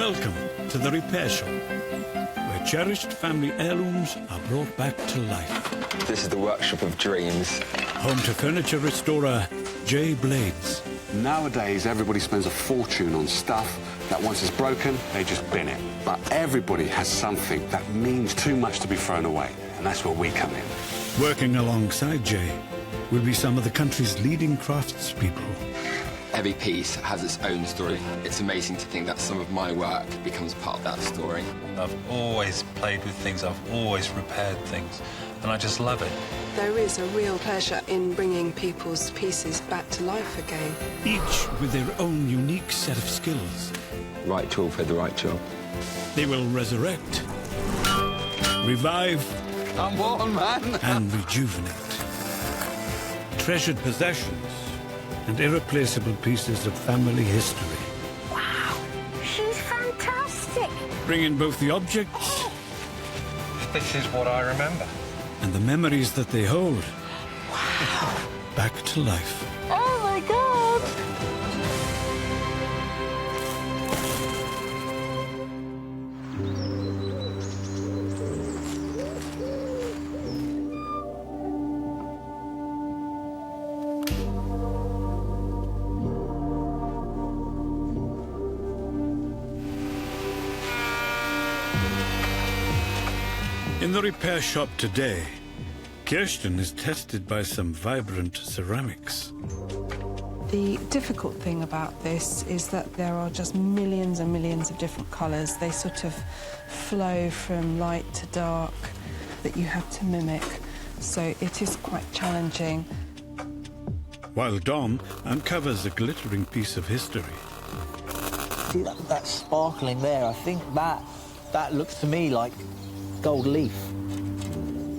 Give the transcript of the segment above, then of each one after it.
Welcome to the repair shop, where cherished family heirlooms are brought back to life. This is the workshop of dreams. Home to furniture restorer J. Blades. Nowadays, everybody spends a fortune on stuff that once it's broken, they just bin it. But everybody has something that means too much to be thrown away, and that's where we come in. Working alongside Jay will be some of the country's leading craftspeople. Every piece has its own story. It's amazing to think that some of my work becomes part of that story. I've always played with things, I've always repaired things, and I just love it. There is a real pleasure in bringing people's pieces back to life again. Each with their own unique set of skills. Right tool for the right job. They will resurrect, revive, I'm warm, man. and rejuvenate. Treasured possessions and irreplaceable pieces of family history. Wow, she's fantastic. Bringing both the objects This is what I remember. and the memories that they hold Wow. back to life. Oh my God. In the repair shop today, Kirsten is tested by some vibrant ceramics. The difficult thing about this is that there are just millions and millions of different colours. They sort of flow from light to dark that you have to mimic, so it is quite challenging. While Dom uncovers a glittering piece of history. See that sparkling there? I think that looks to me like gold leaf.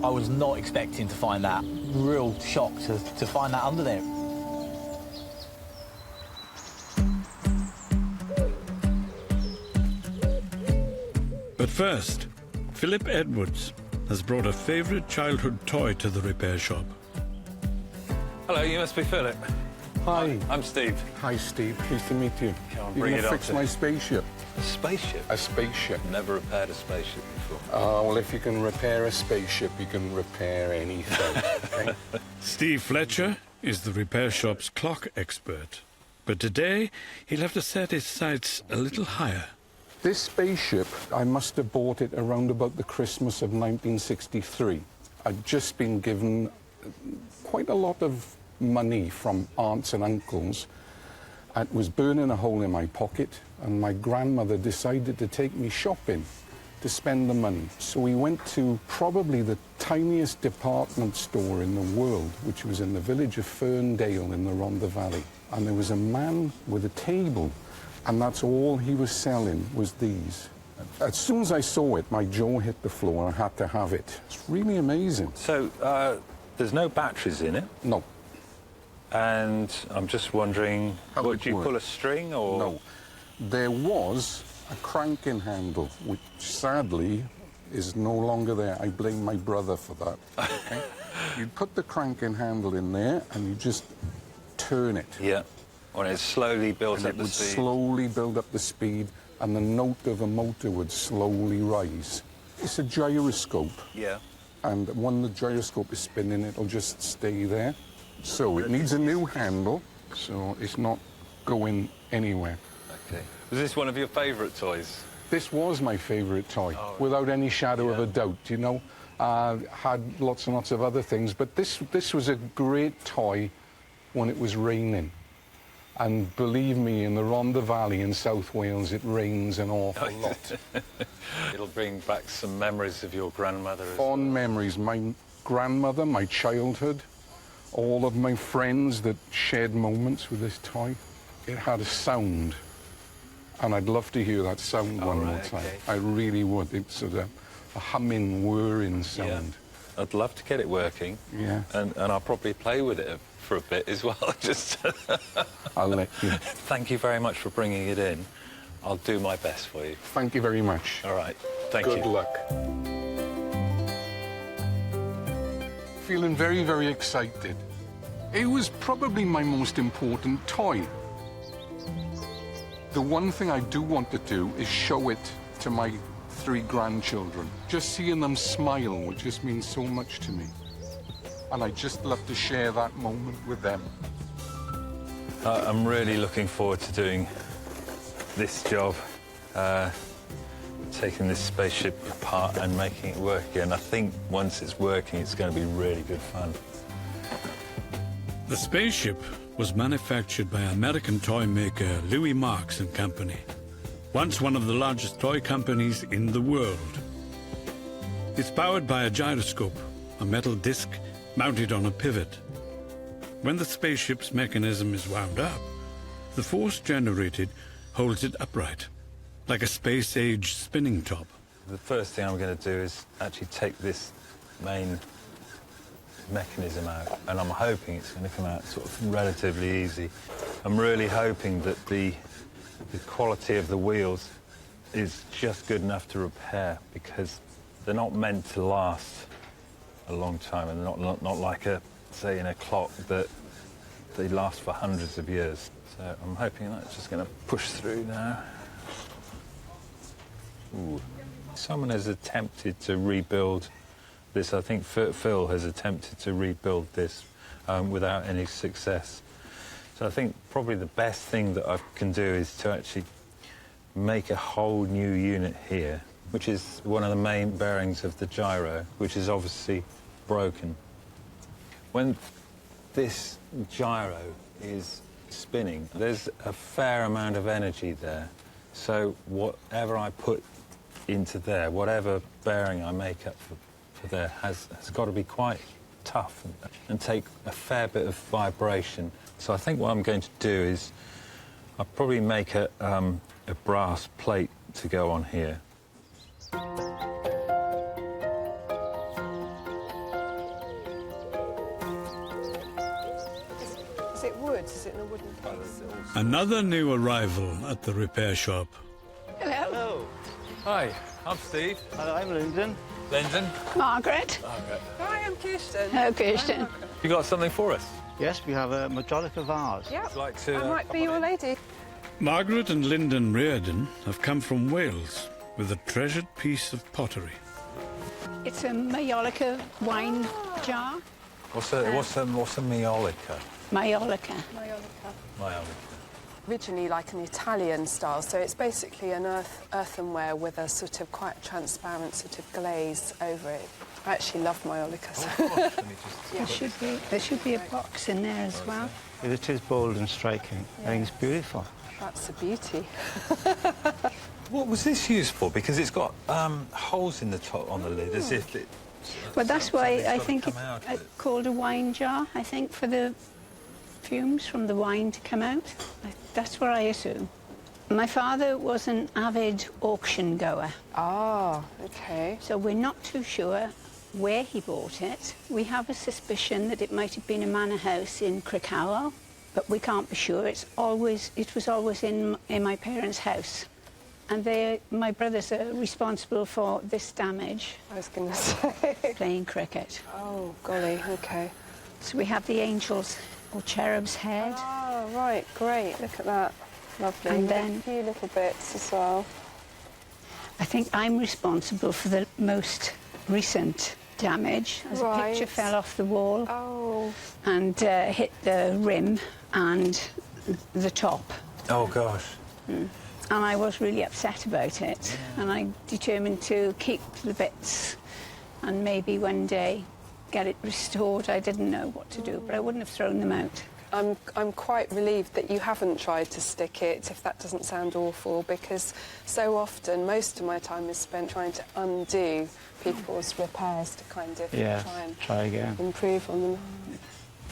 I was not expecting to find that. Real shock to find that under there. But first, Philip Edwards has brought a favourite childhood toy to the repair shop. Hello, you must be Philip. Hi. I'm Steve. Hi, Steve. Pleased to meet you. Come on, You're bring going it to up fix to- my spaceship. A spaceship? A spaceship. Never repaired a spaceship before. Well, if you can repair a spaceship, you can repair anything. Okay? Steve Fletcher is the repair shop's clock expert. But today, he'll have to set his sights a little higher. This spaceship, I must have bought it around about the Christmas of 1963. I'd just been given quite a lot of money from aunts and uncles. It was burning a hole in my pocket, and my grandmother decided to take me shopping to spend the money. So we went to probably the tiniest department store in the world, which was in the village of Ferndale in the Rhondda Valley. And there was a man with a table, and that's all he was selling was these. As soon as I saw it, my jaw hit the floor. I had to have it. It's really amazing. So, there's no batteries in it, No, and I'm just wondering, How what, it do you pull a works. string, or...? no. There was a cranking handle, which sadly is no longer there. I blame my brother for that. Okay? You put the cranking handle in there, and you just turn it. Yeah. When it slowly builds And up it the would speed. slowly build up the speed, and the note of a motor would slowly rise. It's a gyroscope, Yeah. and when the gyroscope is spinning, it'll just stay there. So it needs a new handle, so it's not going anywhere. Okay. Was this one of your favourite toys? This was my favourite toy, Oh, without any shadow of yeah. a doubt, you know. Had lots and lots of other things, but this was a great toy when it was raining. And believe me, in the Rhondda Valley in South Wales, it rains an awful lot. It'll bring back some memories of your grandmother as Fond memories. My grandmother, my childhood, all of my friends that shared moments with this toy. It had a sound, and I'd love to hear that sound one more time. okay. I really would. It's sort of a humming, whirring sound. I'd love to get it working. Yeah. And I'll probably play with it for a bit as well. Just I'll let you. Thank you very much for bringing it in. I'll do my best for you. Thank you very much. All right. Thank you. Good luck. Feeling very, very excited. It was probably my most important toy. The one thing I do want to do is show it to my 3 grandchildren. Just seeing them smile would just mean so much to me. And I just love to share that moment with them. I'm really looking forward to doing this job, taking this spaceship apart and making it work again. I think once it's working, it's going to be really good fun. The Spaceship was manufactured by American toy maker Louis Marks and Company, once one of the largest toy companies in the world. It's powered by a gyroscope, a metal disc mounted on a pivot. When the spaceship's mechanism is wound up, the force generated holds it upright, like a space-age spinning top. The first thing I'm going to do is actually take this main mechanism out, and I'm hoping it's going to come out sort of relatively easy. I'm really hoping that the quality of the wheels is just good enough to repair, because they're not meant to last a long time, and not like say in a clock that they last for hundreds of years. So I'm hoping that's just going to push through now. Ooh. Someone has attempted to rebuild this. I think Phil has attempted to rebuild this without any success. So I think probably the best thing that I can do is to actually make a whole new unit here, which is one of the main bearings of the gyro, which is obviously broken. When this gyro is spinning, there's a fair amount of energy there. So whatever I put into there, whatever bearing I make up for there, has got to be quite tough and take a fair bit of vibration. So I think what I'm going to do is I'll probably make a brass plate to go on here. Is it wood? Is it in a wooden case? Another new arrival at the repair shop. Hello. Hi, I'm Steve. Hello, I'm Lyndon. Lyndon. Margaret. Hi, I'm Kirsten. Hello, Kirsten. You got something for us? Yes, we have a Majolica Vase. Yeah, Would you like to, I might be your lady. Margaret and Lyndon Reardon have come from Wales with a treasured piece of pottery. It's a Majolica wine jar. What's a Majolica? Majolica. Majolica. Originally like an Italian style, so it's basically an earthenware with a sort of quite transparent sort of glaze over it. I actually love Majolica. So. There should be a box in there as well. It is bold and striking. I think it's beautiful. That's a beauty. What was this used for? Because it's got holes in the top on the lid, as if it... Well, that's why I think it's out. called a wine jar, I think, for the fumes from the wine to come out. That's what I assume. My father was an avid auction goer. Ah, okay. So we're not too sure where he bought it. We have a suspicion that it might have been a manor house in Crickhowell, but we can't be sure. It was always in my parents' house. And my brothers are responsible for this damage. I was going to say. Playing cricket. Oh, golly, okay. So we have the angel's or cherub's head. Oh, right, great. Look at that. Lovely. And then a few little bits as well. I think I'm responsible for the most recent damage, as a picture fell off the wall and hit the rim and the top. Oh, gosh. And I was really upset about it, and I determined to keep the bits and maybe one day get it restored. I didn't know what to do, but I wouldn't have thrown them out. I'm quite relieved that you haven't tried to stick it, if that doesn't sound awful, because so often, most of my time is spent trying to undo people's repairs to kind of try again. Improve on them.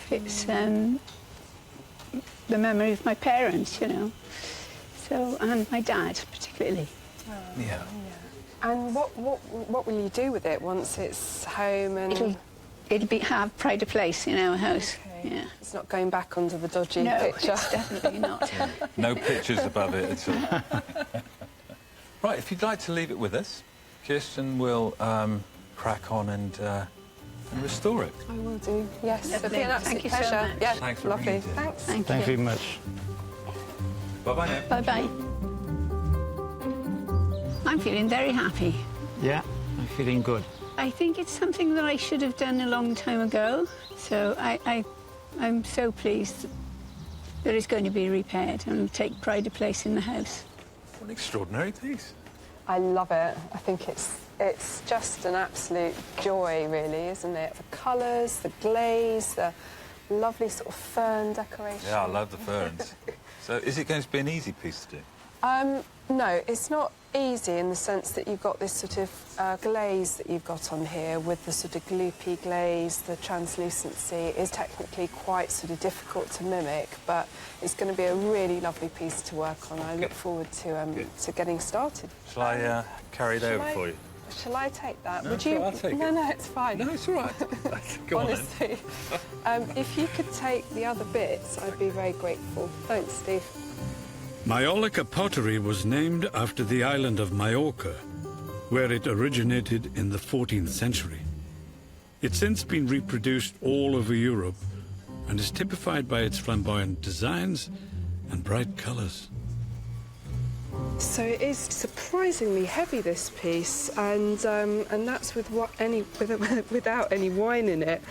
It's the memory of my parents, you know, so, and my dad particularly. Yeah. And what will you do with it once it's home and... It'll have pride of place in our house. Okay. Yeah. It's not going back onto the dodgy No, picture. it's definitely not. No pictures above it at all. Right, if you'd like to leave it with us, Kirsten will crack on and restore it. I will do, yes. It'll be an Thank absolute you so pleasure. much. Yeah, Thanks for lovely. bringing it in. Thanks. Thank Thank you you. very much. Bye-bye now. Bye-bye. I'm feeling very happy. Yeah, I'm feeling good. I think it's something that I should have done a long time ago, so I'm so pleased that it's going to be repaired and take pride of place in the house. What an extraordinary piece. I love it. I think it's just an absolute joy, really, isn't it? The colours, the glaze, the lovely sort of fern decoration. Yeah, I love the ferns. So is it going to be an easy piece to do? No, it's not easy in the sense that you've got this sort of glaze that you've got on here with the sort of gloopy glaze, the translucency is technically quite sort of difficult to mimic, but it's going to be a really lovely piece to work on. I look forward to getting started. Shall I carry it over for you? Shall I take that? No, Would you? I'll take it. No, it's fine. No, it's all right. Go on, honestly. If you could take the other bits, I'd be very grateful. Thanks, Steve. Majolica pottery was named after the island of Majorca, where it originated in the 14th century. It's since been reproduced all over Europe and is typified by its flamboyant designs and bright colours. So it is surprisingly heavy, this piece, and that's without any wine in it.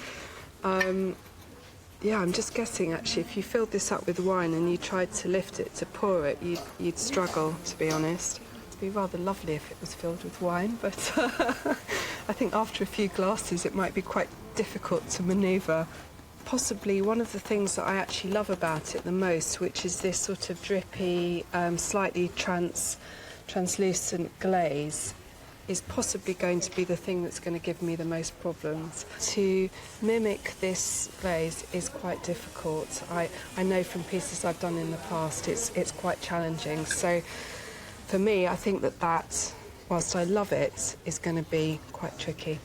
Yeah, I'm just guessing, actually, if you filled this up with wine and you tried to lift it to pour it, you'd struggle, to be honest. It'd be rather lovely if it was filled with wine, but I think after a few glasses it might be quite difficult to manoeuvre. Possibly one of the things that I actually love about it the most, which is this sort of drippy, slightly translucent glaze, is possibly going to be the thing that's going to give me the most problems. To mimic this glaze is quite difficult. I know from pieces I've done in the past it's quite challenging. So for me, I think that, whilst I love it, is going to be quite tricky.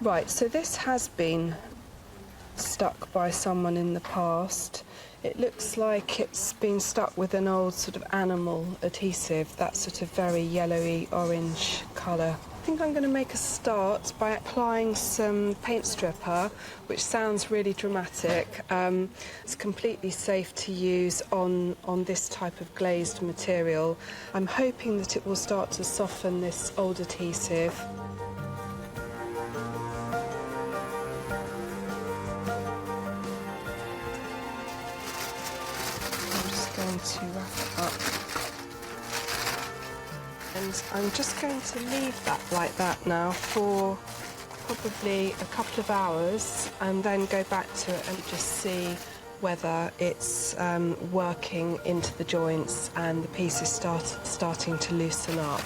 Right, so this has been stuck by someone in the past. It looks like it's been stuck with an old sort of animal adhesive, that sort of very yellowy orange colour. I think I'm going to make a start by applying some paint stripper, which sounds really dramatic. It's completely safe to use on this type of glazed material. I'm hoping that it will start to soften this old adhesive. To wrap it up, and I'm just going to leave that like that now for probably a couple of hours and then go back to it and just see whether it's working into the joints and the piece is starting to loosen up.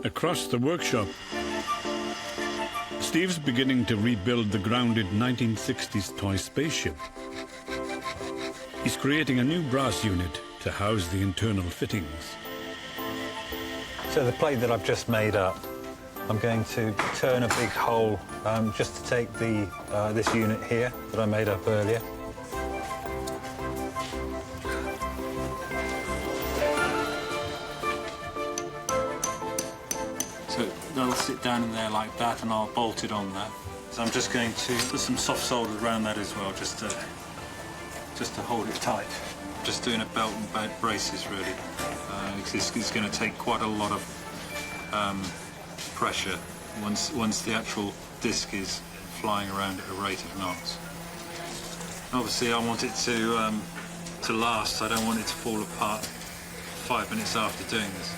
Across the workshop, Steve's beginning to rebuild the grounded 1960s toy spaceship. He's creating a new brass unit to house the internal fittings. So the plate that I've just made up, I'm going to turn a big hole just to take this unit here that I made up earlier. So they'll sit down in there like that, and I'll bolt it on there. So I'm just going to put some soft solder around that as well, just to hold it tight. Just doing a belt and braces really. It's going to take quite a lot of pressure once the actual disc is flying around at a rate of knots. Obviously, I want it to last. I don't want it to fall apart 5 minutes after doing this.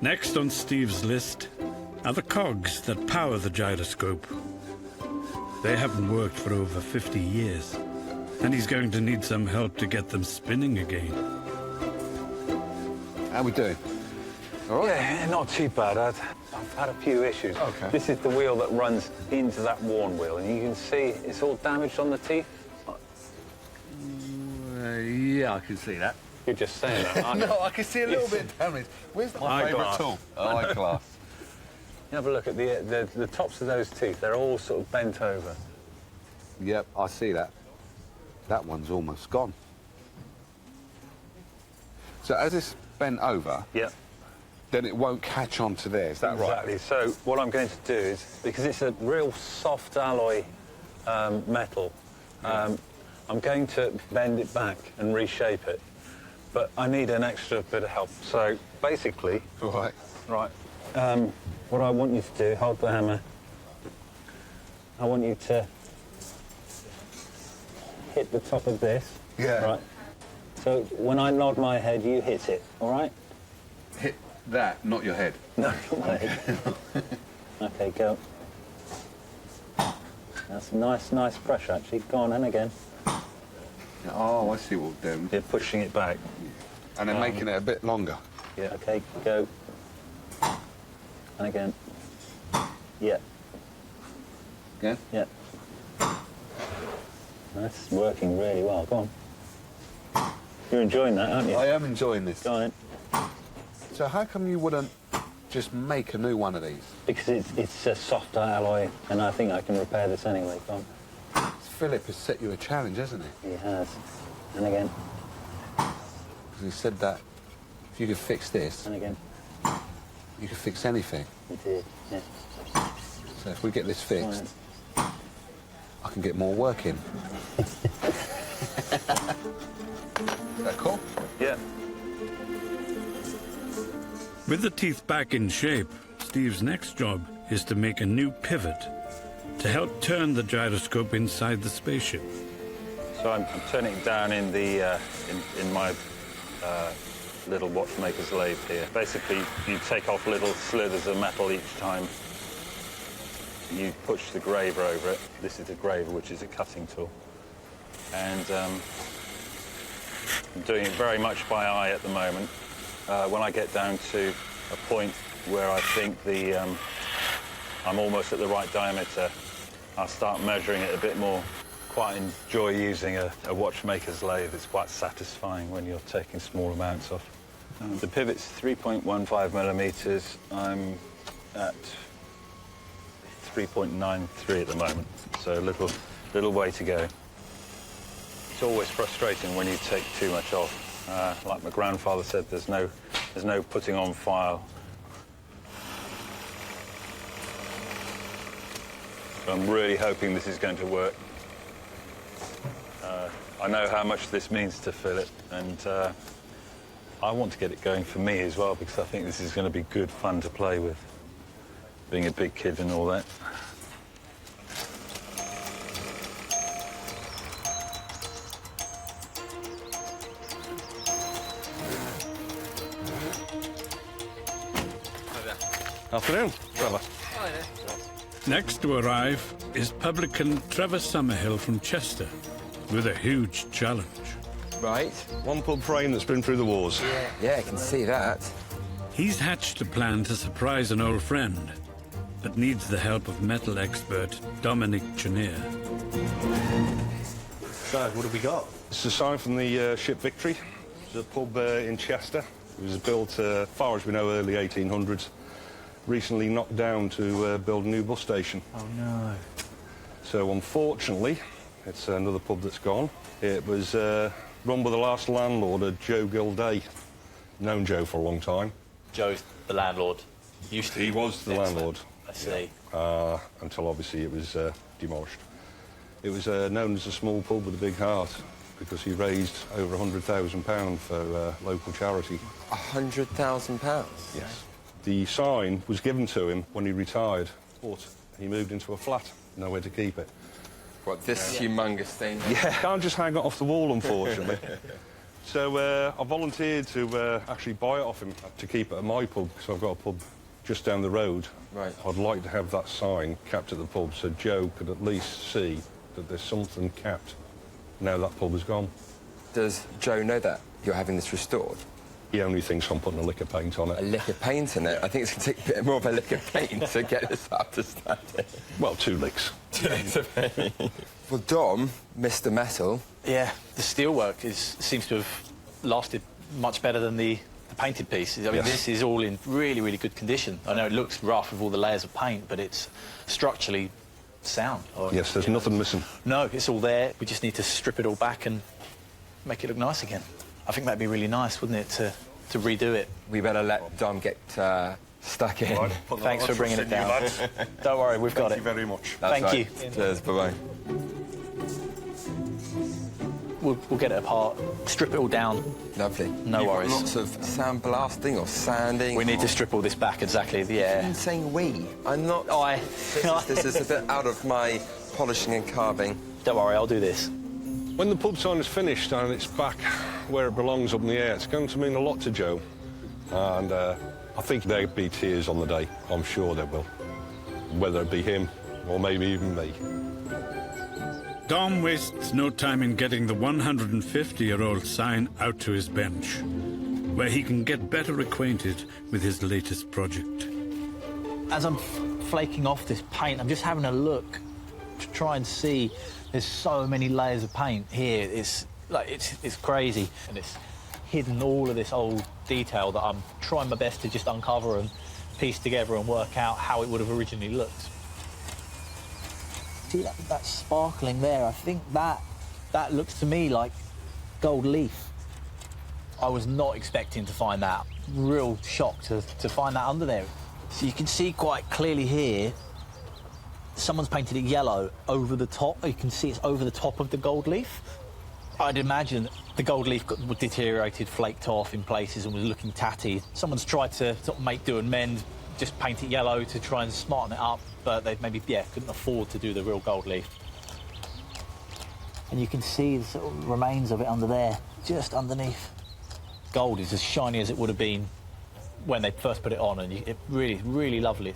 Next on Steve's list are the cogs that power the gyroscope. They haven't worked for over 50 years, and he's going to need some help to get them spinning again. How we doing? All right? Yeah, not too bad. I've had a few issues. Okay. This is the wheel that runs into that worn wheel, and you can see it's all damaged on the teeth. Yeah, I can see that. You're just saying that, aren't you? No, I can see a little bit damaged. Where's my favourite tool? Eyeglass. Have a look at the tops of those teeth. They're all sort of bent over. Yep, I see that. That one's almost gone. So as it's bent over, Yep. then it won't catch on to there. Is that right? Exactly. So what I'm going to do is, because it's a real soft alloy metal, I'm going to bend it back and reshape it. But I need an extra bit of help. So basically... Right. Right. What I want you to do, hold the hammer. I want you to hit the top of this. Yeah. Right. So when I nod my head, you hit it, all right? Hit that, not your head. No, not my head. OK, go. That's nice pressure, actually. Go on, and again. Oh, I see what we're doing. You're pushing it back. And then making it a bit longer. Yeah, OK, go. And again. Yeah. Again? Yeah. That's working really well. Go on. You're enjoying that, aren't you? I am enjoying this. Go on. So how come you wouldn't just make a new one of these? Because it's a soft alloy, and I think I can repair this anyway. Go on. Philip has set you a challenge, hasn't he? He has. And again. Because he said that if you could fix this, And again. you could fix anything. He did, yeah. So if we get this fixed, I can get more work in. Is that cool? Yeah. With the teeth back in shape, Steve's next job is to make a new pivot to help turn the gyroscope inside the spaceship. So I'm turning it down in the in my little watchmaker's lathe here. Basically, you take off little slithers of metal each time. You push the graver over it. This is the graver, which is a cutting tool. And I'm doing it very much by eye at the moment. When I get down to a point where I think I'm almost at the right diameter, I'll start measuring it a bit more. Quite enjoy using a watchmaker's lathe. It's quite satisfying when you're taking small amounts off. The pivot's 3.15 millimetres. I'm at 3.93 at the moment, so a little way to go. It's always frustrating when you take too much off. Like my grandfather said, there's no putting on file. So I'm really hoping this is going to work. I know how much this means to Philip, and I want to get it going for me as well, because I think this is going to be good fun to play with, being a big kid and all that. Afternoon, Trevor. Hi there. Next to arrive is publican Trevor Summerhill from Chester with a huge challenge. Right. One pub frame that's been through the wars. Yeah, I can see that. He's hatched a plan to surprise an old friend, but needs the help of metal expert Dominic Chinea. So, what have we got? It's a sign from the ship Victory. It's a pub in Chester. It was built, as far as we know, early 1800s. Recently knocked down to build a new bus station. Oh, no. So, unfortunately, it's another pub that's gone. It was run by the last landlord, Joe Gilday. Known Joe for a long time. Joe's the landlord. Used to. He was the landlord. I see. Until obviously it was demolished. It was known as a small pub with a big heart because he raised over £100,000 for local charity. £100,000? Yes. The sign was given to him when he retired, but he moved into a flat, nowhere to keep it. What, this humongous thing? Yeah, can't just hang it off the wall, unfortunately. So I volunteered to actually buy it off him to keep it at my pub, because I've got a pub just down the road. Right. I'd like to have that sign capped at the pub so Joe could at least see that there's something capped now that pub is gone. Does Joe know that you're having this restored? He only thinks I'm putting a lick of paint on it. A lick of paint in it? I think it's going to take a bit more of a lick of paint to get this up to standard. Well, 2 licks. 2 licks of paint. Well, Dom, Mr. Metal... Yeah, the steelwork seems to have lasted much better than the painted piece. I mean, This is all in really, really good condition. I know it looks rough with all the layers of paint, but it's structurally sound. Yes, there's nothing missing. No, it's all there. We just need to strip it all back and make it look nice again. I think that'd be really nice, wouldn't it, to to redo it. We better let Dom get stuck in. Right, Thanks for bringing it down. Don't worry, we've got it. Thank you very much. That's Thank right. you. Cheers, bye-bye. We'll get it apart, strip it all down. Lovely. No You've got worries. lots of sandblasting or sanding. We need to strip all this back, exactly, yeah. I'm saying we. I'm not... This is a bit out of my polishing and carving. Don't worry, I'll do this. When the pub sign is finished and it's back where it belongs up in the air, it's going to mean a lot to Joe. And I think there'll be tears on the day. I'm sure there will. Whether it be him or maybe even me. Dom wastes no time in getting the 150-year-old sign out to his bench, where he can get better acquainted with his latest project. As I'm flaking off this paint, I'm just having a look to try and see. There's so many layers of paint here. It's crazy, and it's hidden all of this old detail that I'm trying my best to just uncover and piece together and work out how it would have originally looked. See that sparkling there? I think that looks to me like gold leaf. I was not expecting to find that. Real shock to find that under there. So you can see quite clearly here, someone's painted it yellow over the top. You can see it's over the top of the gold leaf. I'd imagine the gold leaf got deteriorated, flaked off in places and was looking tatty. Someone's tried to sort of make do and mend, just paint it yellow to try and smarten it up, but they maybe, couldn't afford to do the real gold leaf. And you can see the sort of remains of it under there, just underneath. Gold is as shiny as it would have been when they first put it on, and it really, really lovely.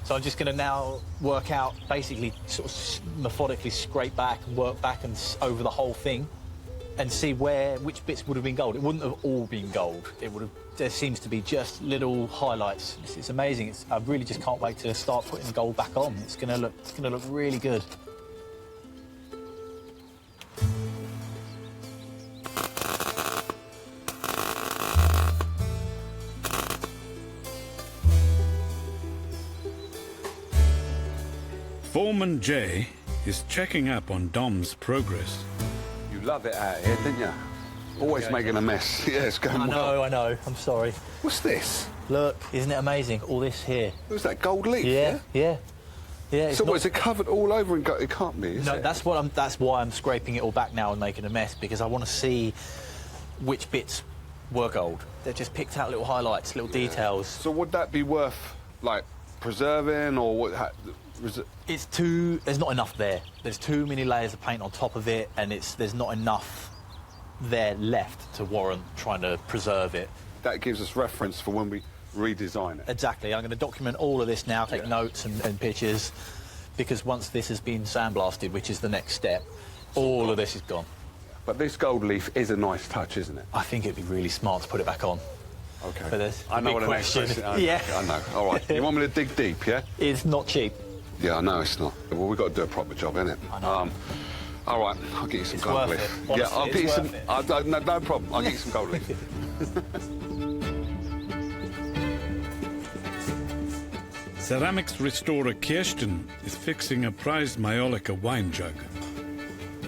So I'm just going to now work out, basically sort of methodically scrape back and work back and over the whole thing and see which bits would have been gold. It wouldn't have all been gold. There seems to be just little highlights. It's amazing. I really just can't wait to start putting the gold back on. It's going to look really good. Foreman Jay is checking up on Dom's progress. You love it out here, didn't you? Always making a mess. Yeah, it's going well. I know. I'm sorry. What's this? Look, isn't it amazing? All this here. Was that gold leaf? Yeah. So is it covered all over and it can't be, is No, it? that's why I'm scraping it all back now and making a mess, because I want to see which bits were gold. They've just picked out little highlights, little details. So would that be worth, like, preserving, or what? There's not enough there. There's too many layers of paint on top of it, and there's not enough there left to warrant trying to preserve it. That gives us reference for when we redesign it. Exactly. I'm going to document all of this now, take notes and pictures, because once this has been sandblasted, which is the next step, all of this is gone. But this gold leaf is a nice touch, isn't it? I think it'd be really smart to put it back on. Okay. But there's I know a what big the next question. question. Yeah. I know. All right. You want me to dig deep, yeah? It's not cheap. Yeah, I know it's not. Well, we've got to do a proper job, innit? I know. All right, I'll get you some It's gold worth leaf. it. Honestly, Yeah, I'll get you it's some. worth it. No problem. I'll get you some gold leaf. Ceramics restorer Kirsten is fixing a prized Majolica wine jug.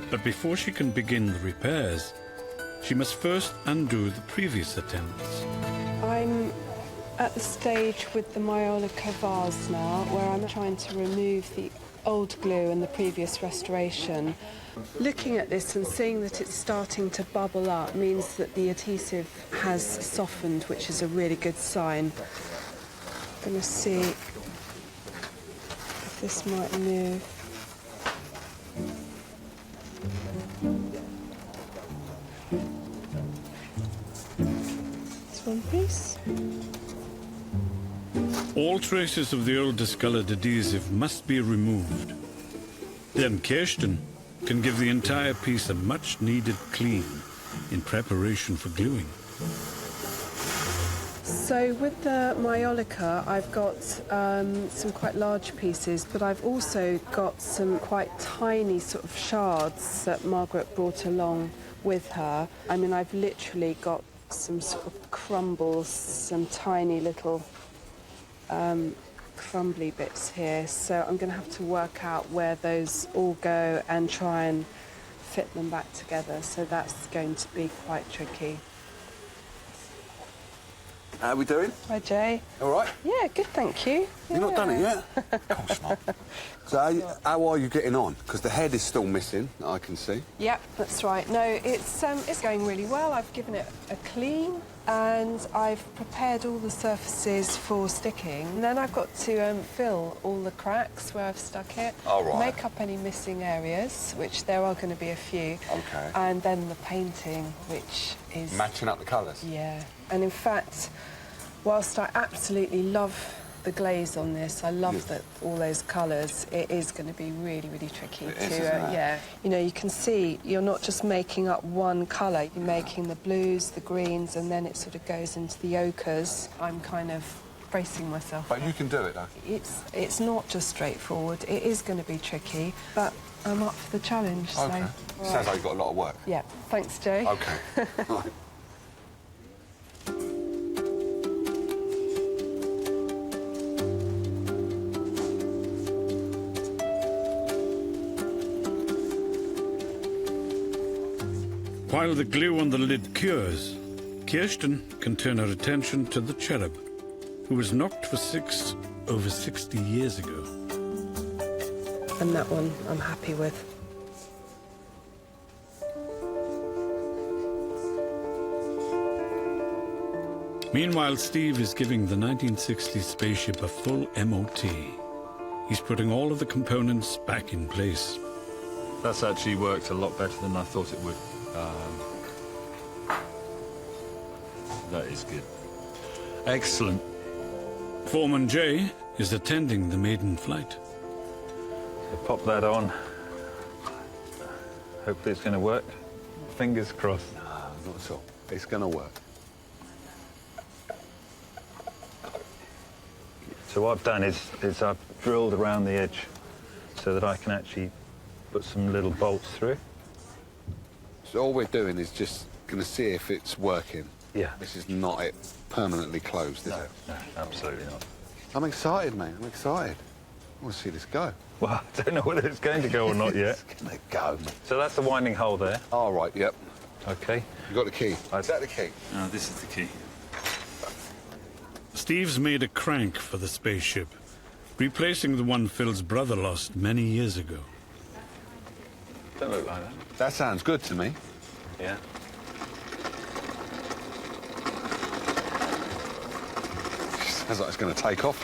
But before she can begin the repairs, she must first undo the previous attempts. I'm at the stage with the Majolica Vase now, where I'm trying to remove the old glue and the previous restoration. Looking at this and seeing that it's starting to bubble up means that the adhesive has softened, which is a really good sign. I'm going to see if this might move. This one, please. All traces of the old discolored adhesive must be removed. Then Kirsten can give the entire piece a much-needed clean in preparation for gluing. So with the Majolica, I've got some quite large pieces, but I've also got some quite tiny sort of shards that Margaret brought along with her. I mean, I've literally got some sort of crumbles, some tiny little crumbly bits here. So I'm going to have to work out where those all go and try and fit them back together. So that's going to be quite tricky. How are we doing? Hi, Jay. All right? Yeah, good, thank you. You've not done it yet? Of course not. So how are you getting on? Because the head is still missing, I can see. Yep, that's right. No, it's going really well. I've given it a clean and I've prepared all the surfaces for sticking. And then I've got to fill all the cracks where I've stuck it. All right. Make up any missing areas, which there are going to be a few. OK. And then the painting, which is... Matching up the colours? Yeah. And in fact, whilst I absolutely love the glaze on this, I love that all those colours, it is going to be really, really tricky yeah. You know, you can see you're not just making up one colour, you're making the blues, the greens, and then it sort of goes into the ochres. I'm kind of bracing myself. But you can do it, though. It's not just straightforward. It is going to be tricky, but I'm up for the challenge. OK. So, Sounds like you've got a lot of work. Yeah. Thanks, Joe. OK. Right. While the glue on the lid cures, Kirsten can turn her attention to the cherub, who was knocked for 6 over 60 years ago. And that one I'm happy with. Meanwhile, Steve is giving the 1960 Spaceship a full MOT. He's putting all of the components back in place. That's actually worked a lot better than I thought it would. That is good. Excellent. Foreman Jay is attending the maiden flight. So pop that on. Hopefully it's going to work. Fingers crossed. No, not at all. It's going to work. So what I've done is I've drilled around the edge so that I can actually put some little bolts through. So all we're doing is just going to see if it's working. Yeah. This is not it permanently closed, is No, it? no, absolutely not. I'm excited, mate. I'm excited. I want to see this go. Well, I don't know whether it's going to go or not yet. It's going to go, mate. So that's the winding hole there. All right, yep. OK. You got the key? Is that the key? No, this is the key. Steve's made a crank for the Spaceship, replacing the one Phil's brother lost many years ago. Don't look like that. That sounds good to me. Yeah. Sounds like it's going to take off.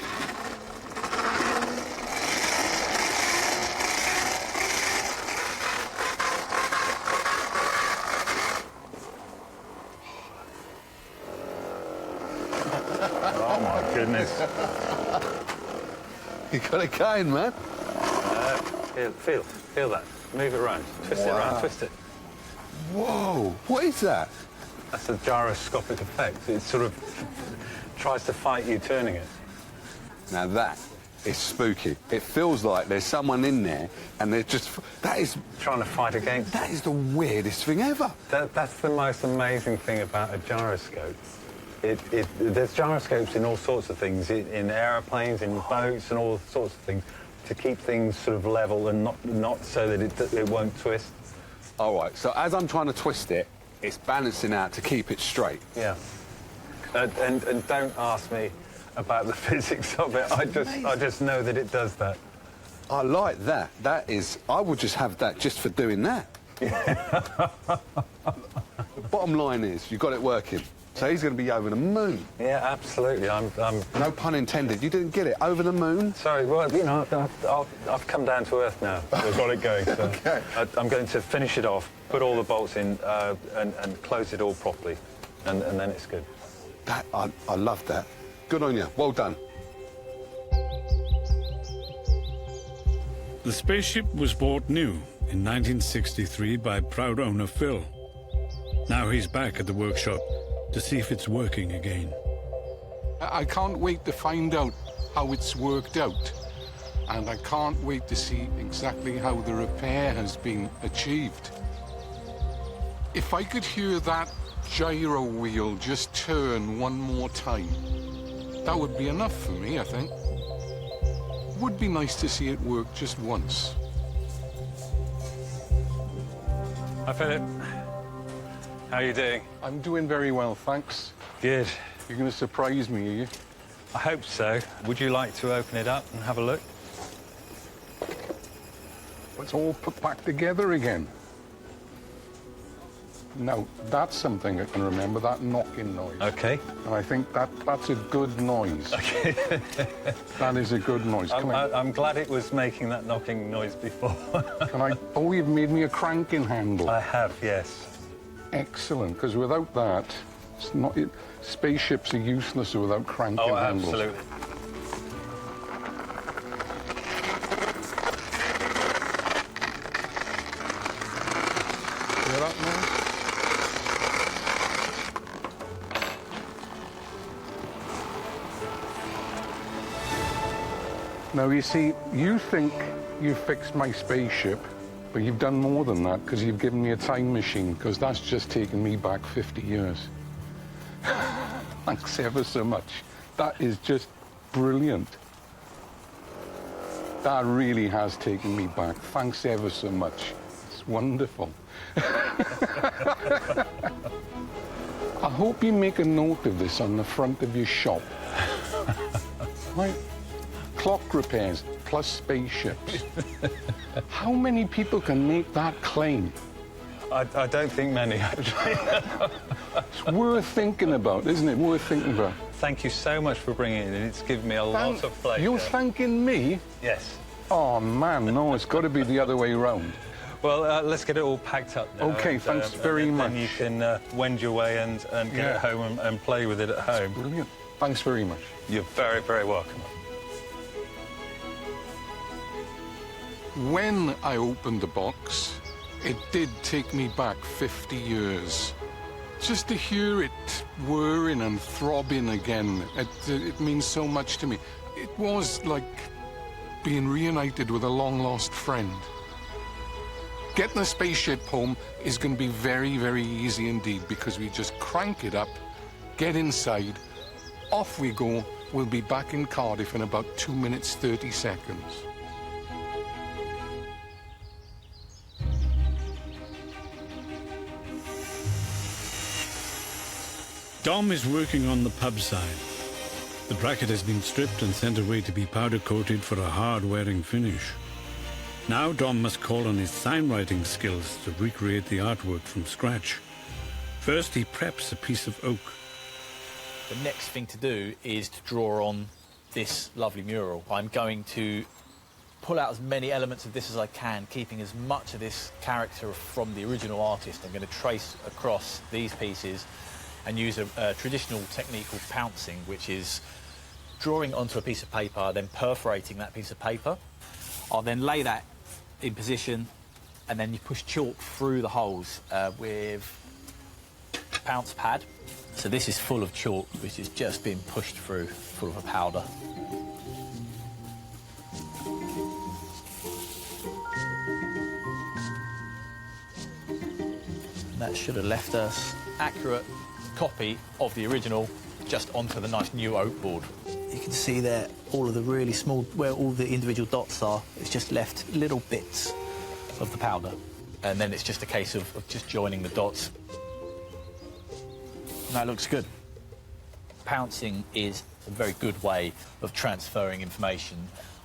Oh, my goodness. You got it going, man. Feel that. Move it around. Twist it around, twist it. Whoa, what is that? That's a gyroscopic effect. It sort of tries to fight you turning it. Now that is spooky. It feels like there's someone in there and they're just... That is... Trying to fight against That is the weirdest thing ever. That's the most amazing thing about a gyroscope. There's gyroscopes in all sorts of things, in aeroplanes, in boats, and all sorts of things, to keep things sort of level and not so that it won't twist. All right, so as I'm trying to twist it, it's balancing out to keep it straight. Yeah. And don't ask me about the physics of it. I just know that it does that. I like that. That is... I would just have that just for doing that. The bottom line is, you got it working. So he's going to be over the moon. Yeah, absolutely. I'm... No pun intended. You didn't get it. Over the moon? Sorry, well, you know, I've come down to earth now. We've got it going. So OK. I'm going to finish it off, put all the bolts in, and close it all properly, and then it's good. That, I love that. Good on you. Well done. The Spaceship was bought new in 1963 by proud owner Phil. Now he's back at the workshop to see if it's working again. I can't wait to find out how it's worked out. And I can't wait to see exactly how the repair has been achieved. If I could hear that gyro wheel just turn one more time, that would be enough for me, I think. Would be nice to see it work just once. Hi, Philip. How are you doing? I'm doing very well, thanks. Good. You're going to surprise me, are you? I hope so. Would you like to open it up and have a look? It's all put back together again. Now, that's something I can remember, that knocking noise. OK. And I think that's a good noise. OK. That is a good noise. I'm glad it was making that knocking noise before. Can I... Oh, you've made me a cranking handle. I have, yes. Excellent, because without that, it's not... Spaceships are useless without cranking handles. Oh, absolutely. Hear that noise? Now, you see, you think you've fixed my spaceship, but you've done more than that, because you've given me a time machine, because that's just taken me back 50 years. Thanks ever so much. That is just brilliant. That really has taken me back. Thanks ever so much. It's wonderful. I hope you make a note of this on the front of your shop. Right. Clock repairs plus spaceships. How many people can make that claim? I don't think many, actually. It's worth thinking about, isn't it? Worth thinking about. Thank you so much for bringing it in. It's given me a lot of pleasure. You're thanking me? Yes. Oh, man, no, it's got to be the other way round. Well, let's get it all packed up now. OK, thanks very much. Then you can wend your way and get it home and play with it at home. That's brilliant. Thanks very much. You're very, very welcome. When I opened the box, it did take me back 50 years. Just to hear it whirring and throbbing again, it means so much to me. It was like being reunited with a long-lost friend. Getting a spaceship home is going to be very, very easy indeed, because we just crank it up, get inside, off we go. We'll be back in Cardiff in about 2 minutes, 30 seconds. Dom is working on the pub side. The bracket has been stripped and sent away to be powder-coated for a hard-wearing finish. Now Dom must call on his sign-writing skills to recreate the artwork from scratch. First, he preps a piece of oak. The next thing to do is to draw on this lovely mural. I'm going to pull out as many elements of this as I can, keeping as much of this character from the original artist. I'm going to trace across these pieces and use a traditional technique called pouncing, which is drawing onto a piece of paper, then perforating that piece of paper. I'll then lay that in position, and then you push chalk through the holes with a pounce pad. So this is full of chalk, which has just been pushed through, full of a powder. And that should have left us accurate copy of the original just onto the nice new oak board. You can see there all of the really small, where all the individual dots are, it's just left little bits of the powder. And then it's just a case of just joining the dots. And that looks good. Pouncing is a very good way of transferring information.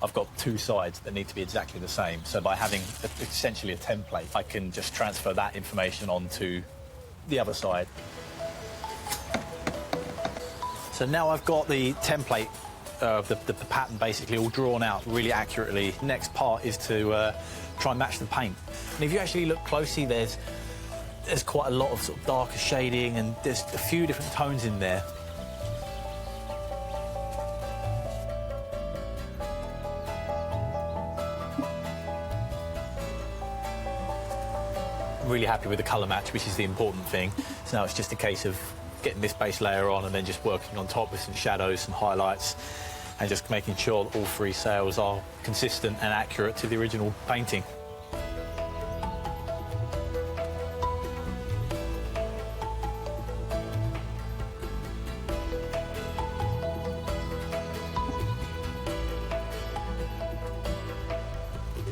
I've got two sides that need to be exactly the same, so by having essentially a template, I can just transfer that information onto the other side. So now I've got the template, the pattern basically all drawn out really accurately. Next part is to try and match the paint. And if you actually look closely, there's quite a lot of sort of darker shading, and there's a few different tones in there. Really happy with the colour match, which is the important thing. So now it's just a case of getting this base layer on and then just working on top with some shadows, some highlights, and just making sure that all three sails are consistent and accurate to the original painting.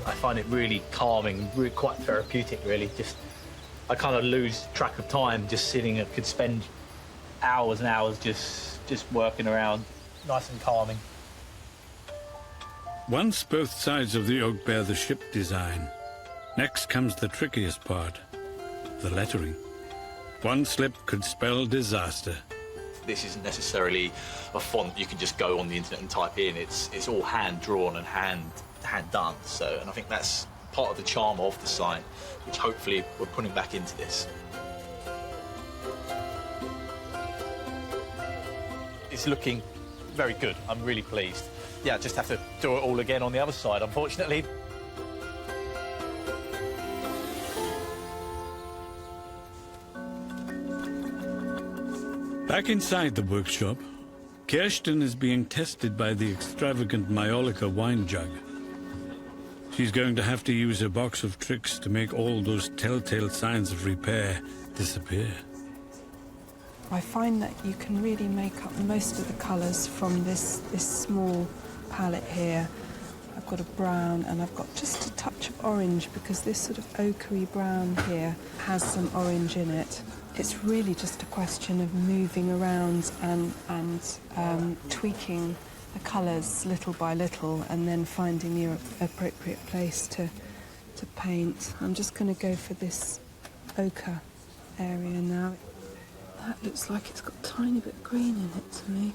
I find it really calming, really quite therapeutic, really. Just, I kind of lose track of time just sitting. I could spend hours and hours just just working around, nice and calming. Once both sides of the oak bear the ship design, next comes the trickiest part, the lettering. One slip could spell disaster. This isn't necessarily a font you can just go on the internet and type in. It's all hand drawn and hand done. So, and I think that's part of the charm of the site, which hopefully we're putting back into this. It's looking very good. I'm really pleased. Yeah, just have to do it all again on the other side, unfortunately. Back inside the workshop, Kirsten is being tested by the extravagant Majolica wine jug. She's going to have to use a box of tricks to make all those telltale signs of repair disappear. I find that you can really make up most of the colours from this small palette here. I've got a brown and I've got just a touch of orange because this sort of ochre brown here has some orange in it. It's really just a question of moving around and tweaking the colours little by little and then finding the appropriate place to paint. I'm just going to go for this ochre area now. That looks like it's got a tiny bit of green in it to me.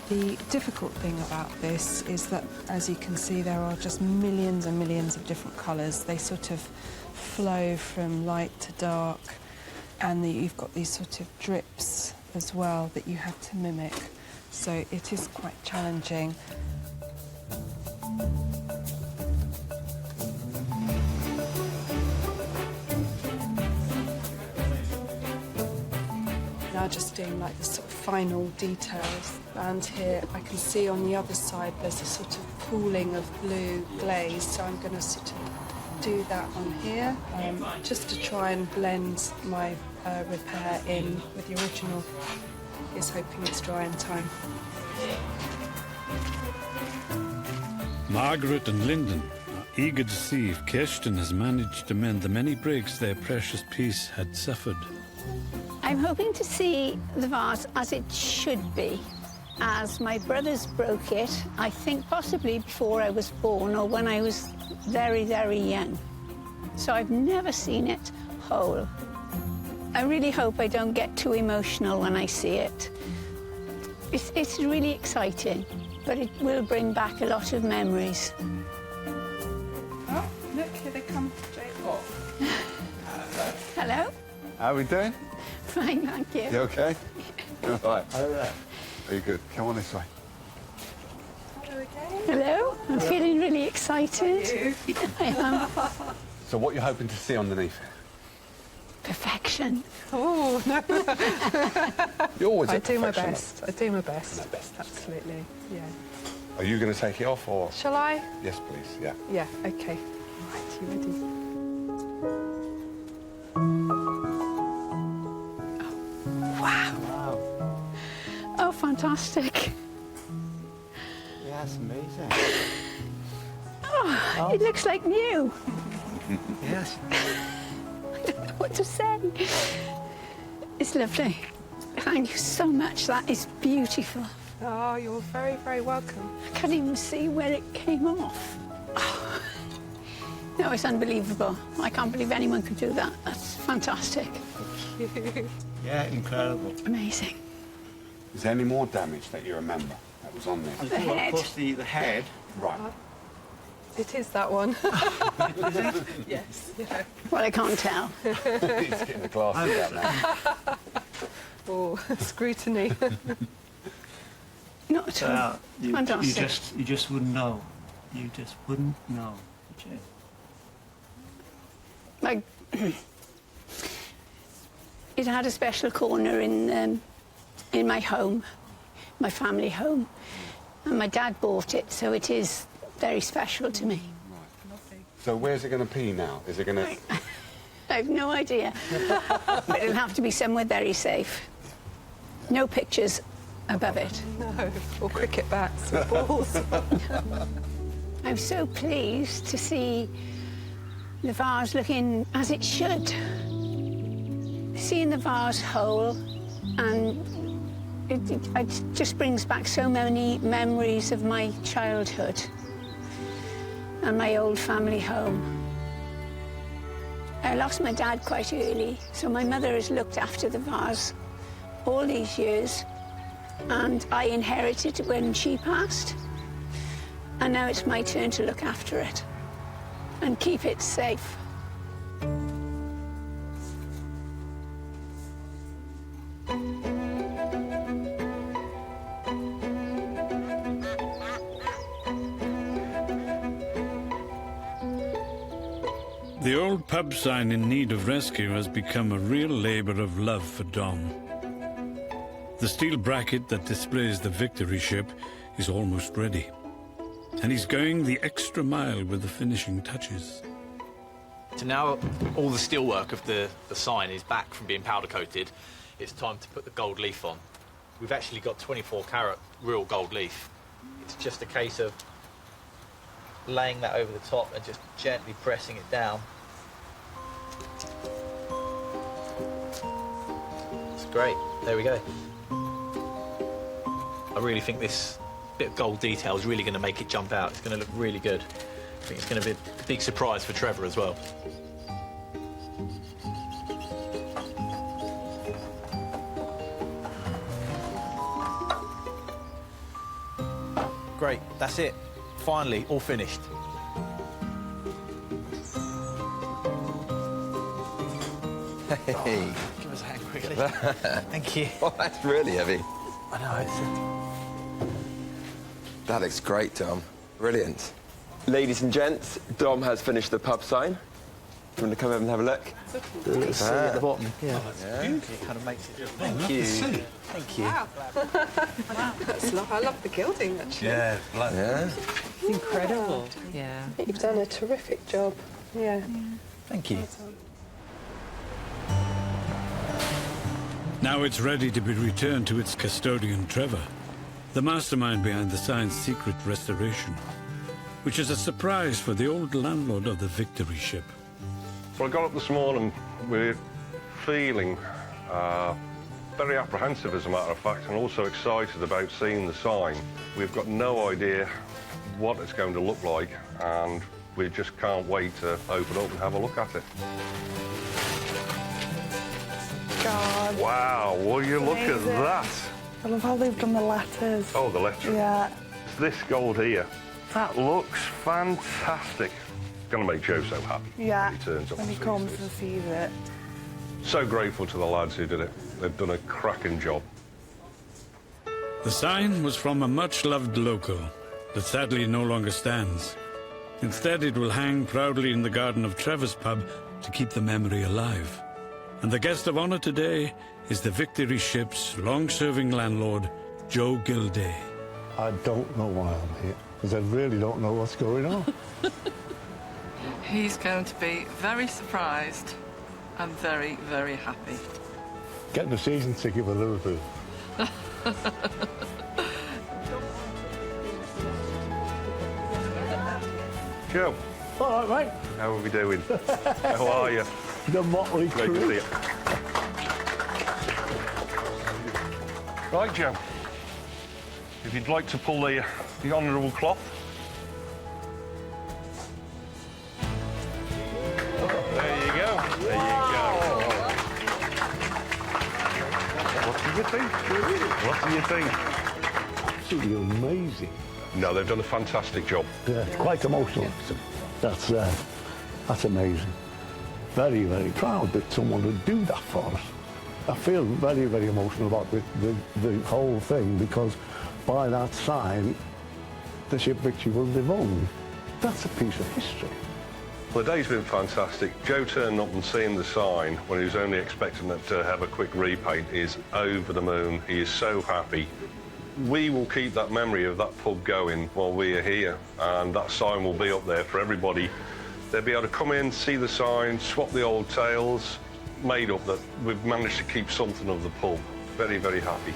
The difficult thing about this is that, as you can see, there are just millions and millions of different colours. They sort of flow from light to dark, and you've got these sort of drips as well that you have to mimic. So it is quite challenging. Now just doing like the sort of final details. And here I can see on the other side there's a sort of pooling of blue glaze, so I'm going to sort of do that on here, just to try and blend my repair in with the original. Is hoping it's dry in time. Margaret and Lyndon are eager to see if Kirsten has managed to mend the many breaks their precious piece had suffered. I'm hoping to see the vase as it should be. As my brothers broke it, I think possibly before I was born or when I was very, very young. So I've never seen it whole. I really hope I don't get too emotional when I see it. It's really exciting, but it will bring back a lot of memories. Oh, look, here they come, Jake. Oh. Hello? How are we doing? Fine, thank you. You okay? All right. Are you good? Come on this way. Hello? I'm feeling really excited. I am. So what are you hoping to see underneath it? Perfection. Oh, no. You're always I a do my perfectionist. best. I do my best. Absolutely, yeah. Are you going to take it off or? Shall I? Yes, please, yeah. Yeah, OK. Right, you ready? Oh, wow. Oh, fantastic. Yeah, that's amazing. Oh, it looks like new. Yes. I don't know what to say. It's lovely. Thank you so much. That is beautiful. Oh, you're very, very welcome. I can't even see where it came off. Oh. No, it's unbelievable. I can't believe anyone could do that. That's fantastic. Thank you. Yeah, incredible. Amazing. Is there any more damage that you remember that was on there? The head. Of course, the head. Right. It is that one. Yes. Yeah. Well, I can't tell. He's getting the glasses out now. Oh, scrutiny. Not at all. Fantastic. You just wouldn't know. You just wouldn't know. Would you? Like, it had a special corner in my home, my family home, and my dad bought it, so it is very special to me. So where's it going to be now? Is it going to... I have no idea, but it'll have to be somewhere very safe. No pictures above it. No, or cricket bats or balls. I'm so pleased to see the vase looking as it should. Seeing the vase whole, and it just brings back so many memories of my childhood and my old family home. I lost my dad quite early, so my mother has looked after the vase all these years, and I inherited it when she passed. And now it's my turn to look after it and keep it safe. The old pub sign in need of rescue has become a real labour of love for Dom. The steel bracket that displays the Victory ship is almost ready, and he's going the extra mile with the finishing touches. So now all the steelwork of the sign is back from being powder coated. It's time to put the gold leaf on. We've actually got 24 karat real gold leaf. It's just a case of laying that over the top and just gently pressing it down. It's great. There we go. I really think this bit of gold detail is really going to make it jump out. It's going to look really good. I think it's going to be a big surprise for Trevor as well. Great, that's it. Finally, all finished. Hey. Give us a hand quickly. Thank you. Oh, that's really heavy. I know, That looks great, Dom. Brilliant. Ladies and gents, Dom has finished the pub sign. Do you want to come over and have a look? You can see at the bottom. Yeah. Yeah. It kind of makes it. Thank you. Thank you. Wow. I love the gilding, actually. Yeah. Yeah. It's incredible. Yeah. You've done a terrific job. Yeah. Thank you. Now it's ready to be returned to its custodian, Trevor, the mastermind behind the sign's secret restoration, which is a surprise for the old landlord of the Victory ship. So I got up this morning with feeling very apprehensive, as a matter of fact, and also excited about seeing the sign. We've got no idea what it's going to look like, and we just can't wait to open up and have a look at it. God. Wow, will you look at that? I love how they've done the letters. Oh, the lettering. Yeah. This gold here, that looks fantastic. It's going to make Joe so happy. Yeah, when he turns up when he and comes sees and sees it. So grateful to the lads who did it. They've done a cracking job. The sign was from a much-loved local that sadly no longer stands. Instead, it will hang proudly in the garden of Trevor's pub to keep the memory alive. And the guest of honour today is the Victory ship's long-serving landlord, Joe Gilday. I don't know why I'm here, because I really don't know what's going on. He's going to be very surprised and very, very happy. Getting a season ticket for Liverpool. Joe. All right, mate. How are we doing? How are you? The motley Great crew. to see you. Right, Joe. If you'd like to pull the honourable cloth. There you go. There you go. What do you think? What do you think? Absolutely amazing. No, they've done a fantastic job. Yeah, quite emotional. That's amazing. Very, very proud that someone would do that for us. I feel very, very emotional about the whole thing, because by that sign, the ship Victory was devoted. That's a piece of history. Well, the day's been fantastic. Joe turning up and seeing the sign when he was only expecting it to have a quick repaint is over the moon. He is so happy. We will keep that memory of that pub going while we are here, and that sign will be up there for everybody. They'll be able to come in, see the sign, swap the old tales, made up that we've managed to keep something of the pub. very, very happy.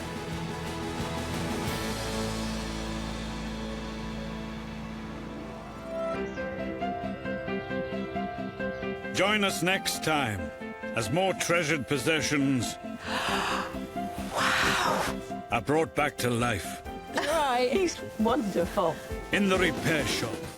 Join us next time as more treasured possessions are brought back to life Right, he's wonderful. in the repair shop.